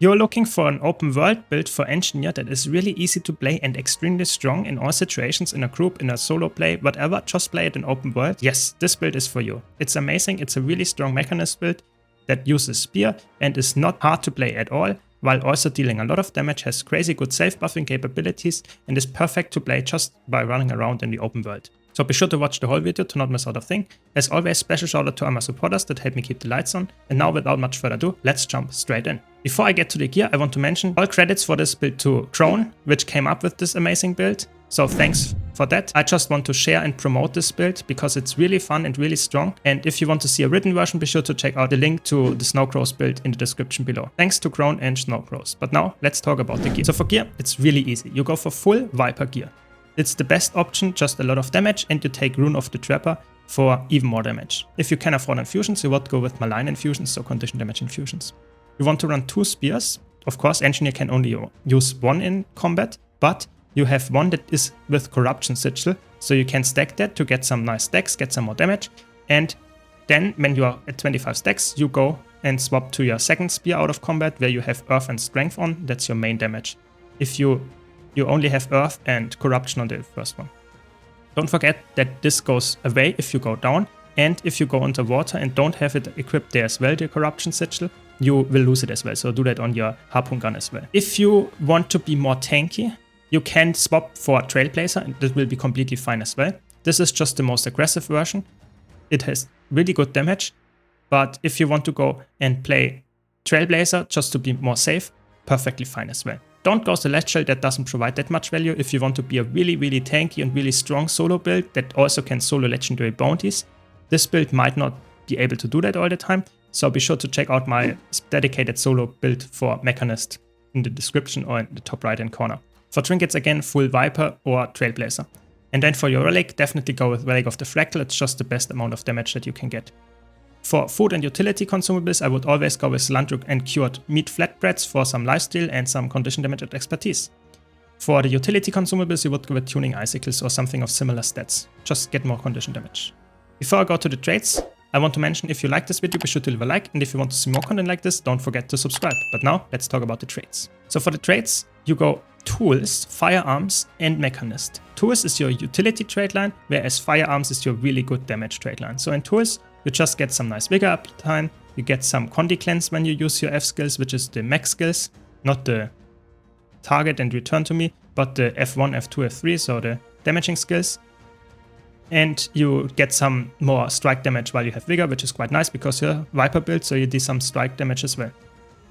You're looking for an open world build for Engineer that is really easy to play and extremely strong in all situations, in a group, in a solo play, whatever, just play it in open world. Yes, this build is for you. It's amazing, it's a really strong Mechanist build that uses Spear and is not hard to play at all, while also dealing a lot of damage, has crazy good save buffing capabilities, and is perfect to play just by running around in the open world. So be sure to watch the whole video to not miss out a thing. As always, special shout out to all my supporters that help me keep the lights on. And now without much further ado, let's jump straight in. Before I get to the gear, I want to mention all credits for this build to Crone, which came up with this amazing build. So thanks for that. I just want to share and promote this build because it's really fun and really strong. And if you want to see a written version, be sure to check out the link to the Snowcrows build in the description below. Thanks to Crone and Snowcrows. But now let's talk about the gear. So for gear, it's really easy. You go for full Viper gear. It's the best option, just a lot of damage, and you take Rune of the Trapper for even more damage. If you can afford infusions, you would go with malign infusions, so condition damage infusions. You want to run 2 spears. Of course, Engineer can only use 1 in combat, but you have 1 that is with Corruption Sigil, so you can stack that to get some nice stacks, get some more damage, and then when you are at 25 stacks, you go and swap to your second spear out of combat, where you have Earth and Strength on. That's your main damage. If you only have Earth and Corruption on the first one. Don't forget that this goes away if you go down, and if you go underwater and don't have it equipped there as well, the Corruption Sigil, you will lose it as well, so do that on your Harpoon Gun as well. If you want to be more tanky, you can swap for Trailblazer, and this will be completely fine as well. This is just the most aggressive version. It has really good damage, but if you want to go and play Trailblazer just to be more safe, perfectly fine as well. Don't go Celestial, that doesn't provide that much value. If you want to be a really, really tanky and really strong solo build that also can solo legendary bounties, this build might not be able to do that all the time. So be sure to check out my dedicated solo build for Mechanist in the description or in the top right hand corner. For trinkets, again, full Viper or Trailblazer. And then for your relic, definitely go with Relic of the Fractal. It's just the best amount of damage that you can get. For food and utility consumables, I would always go with Cilantro and cured meat flatbreads for some lifesteal and some condition damage and expertise. For the utility consumables, you would go with tuning icicles or something of similar stats. Just get more condition damage. Before I go to the traits, I want to mention if you like this video, be sure to leave a like, and if you want to see more content like this, don't forget to subscribe. But now, let's talk about the traits. So for the traits, you go Tools, Firearms, and Mechanist. Tools is your utility trait line, whereas Firearms is your really good damage trait line. So in Tools, you just get some nice vigor uptime, you get some Condi Cleanse when you use your F skills, which is the mech skills, not the target and return to me, but the F1, F2, F3, so the damaging skills. And you get some more strike damage while you have vigor, which is quite nice because you're Viper build, so you do some strike damage as well.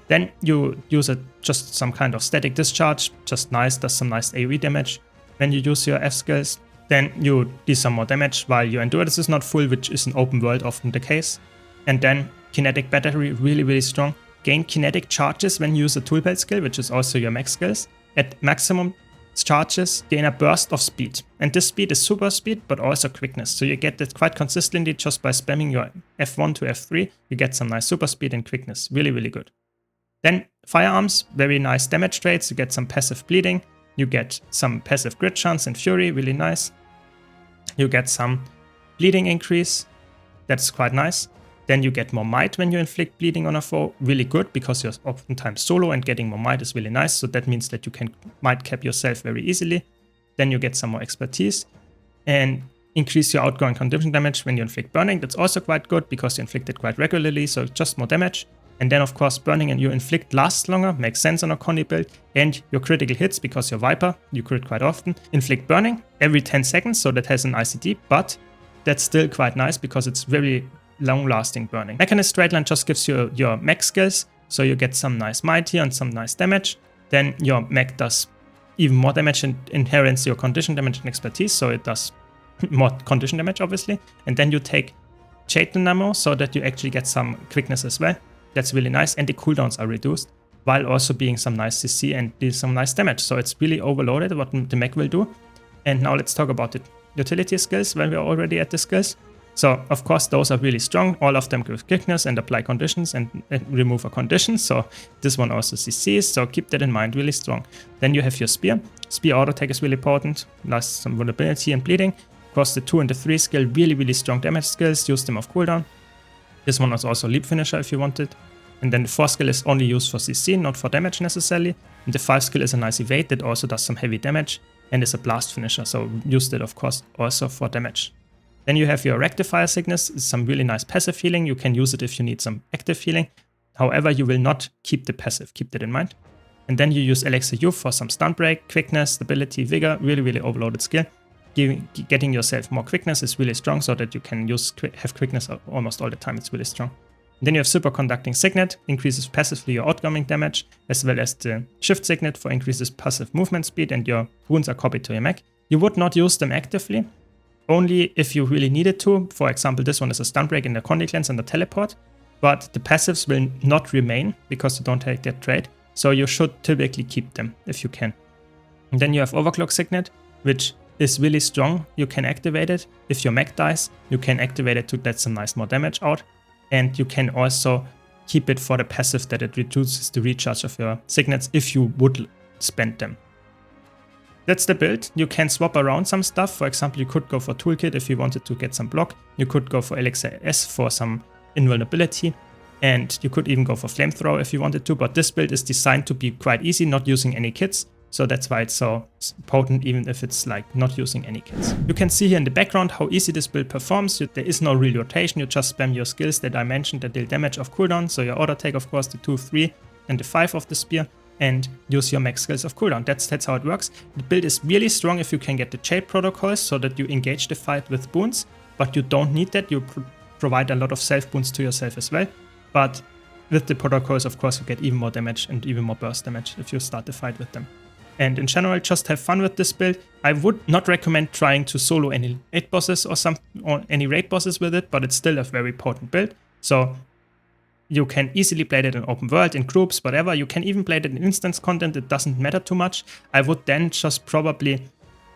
Then you use just some kind of static discharge, just nice, does some nice AoE damage when you use your F skills. Then you do some more damage while your endurance is not full, which is in open world often the case. And then kinetic battery, really, really strong. Gain kinetic charges when you use a tool belt skill, which is also your mech skills. At maximum charges, gain a burst of speed. And this speed is super speed, but also quickness. So you get that quite consistently just by spamming your F1 to F3. You get some nice super speed and quickness. Really, really good. Then Firearms, very nice damage traits. You get some passive bleeding. You get some passive grit chance and fury, really nice. You get some bleeding increase, that's quite nice. Then you get more might when you inflict bleeding on a foe, really good because you're oftentimes solo and getting more might is really nice. So that means that you can might cap yourself very easily. Then you get some more expertise and increase your outgoing condition damage when you inflict burning. That's also quite good because you inflict it quite regularly, so just more damage. And then of course burning and you inflict lasts longer, makes sense on a Condi build. And your critical hits, because you're Viper, you crit quite often, inflict burning every 10 seconds, so that has an ICD, but that's still quite nice because it's very long-lasting burning. Mechanist straight line just gives you your mech skills, so you get some nice might here and some nice damage. Then your mech does even more damage and inherits your condition damage and expertise, so it does more condition damage obviously. And then you take Jade Dynamo so that you actually get some quickness as well. That's really nice, and the cooldowns are reduced, while also being some nice CC and do some nice damage. So it's really overloaded what the mech will do. And now let's talk about the utility skills when we're already at the skills. So of course those are really strong. All of them give quickness and apply conditions and remove a condition. So this one also CCs, so keep that in mind, really strong. Then you have your Spear. Spear auto attack is really important, lasts some vulnerability and bleeding. Of course the 2 and the 3 skill, really, really strong damage skills, use them off cooldown. This one is also leap finisher if you want it. And then the 4 skill is only used for CC, not for damage necessarily. And the 5 skill is a nice evade that also does some heavy damage and is a blast finisher, so use it of course also for damage. Then you have your Rectifier Sickness, it's some really nice passive healing. You can use it if you need some active healing. However, you will not keep the passive, keep that in mind. And then you use Elixir Youth for some stun break, quickness, stability, vigor, really overloaded skill. Getting yourself more quickness is really strong so that you can have quickness almost all the time, it's really strong. And then you have Superconducting Signet, increases passively your outgoing damage, as well as the Shift Signet for increases passive movement speed, and your wounds are copied to your mech. You would not use them actively, only if you really needed to. For example, this one is a stun break in the Condi Cleanse and the teleport, but the passives will not remain because you don't take that trait, so you should typically keep them if you can. And then you have Overclock Signet, which is really strong. You can activate it. If your mech dies, you can activate it to get some nice more damage out. And you can also keep it for the passive that it reduces the recharge of your signets if you would spend them. That's the build. You can swap around some stuff. For example, you could go for Toolkit if you wanted to get some block. You could go for Elixir S for some invulnerability. And you could even go for Flamethrower if you wanted to. But this build is designed to be quite easy, not using any kits. So that's why it's so potent, even if it's like not using any kits. You can see here in the background how easy this build performs. There is no real rotation, you just spam your skills that I mentioned that deal damage of cooldown. So your auto take, of course, the 2, 3 and the 5 of the spear, and use your mech skills of cooldown. That's how it works. The build is really strong if you can get the Jade protocols so that you engage the fight with boons, but you don't need that. You provide a lot of self boons to yourself as well. But with the protocols, of course, you get even more damage and even more burst damage if you start the fight with them. And in general, just have fun with this build. I would not recommend trying to solo any raid bosses or any raid bosses with it, but it's still a very potent build. So you can easily play it in open world, in groups, whatever. You can even play it in instance content. It doesn't matter too much. I would then just probably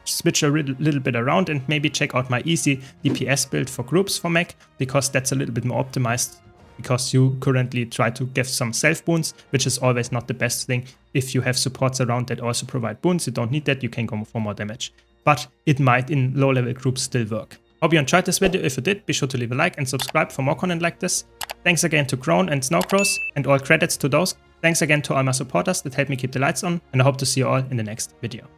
switch a little bit around and maybe check out my easy DPS build for groups for mech, because that's a little bit more optimized, because you currently try to give some self boons, which is always not the best thing. If you have supports around that also provide boons, you don't need that, you can go for more damage. But it might in low level groups still work. Hope you enjoyed this video. If you did, be sure to leave a like and subscribe for more content like this. Thanks again to Krone and Snowcross, and all credits to those. Thanks again to all my supporters that help me keep the lights on, and I hope to see you all in the next video.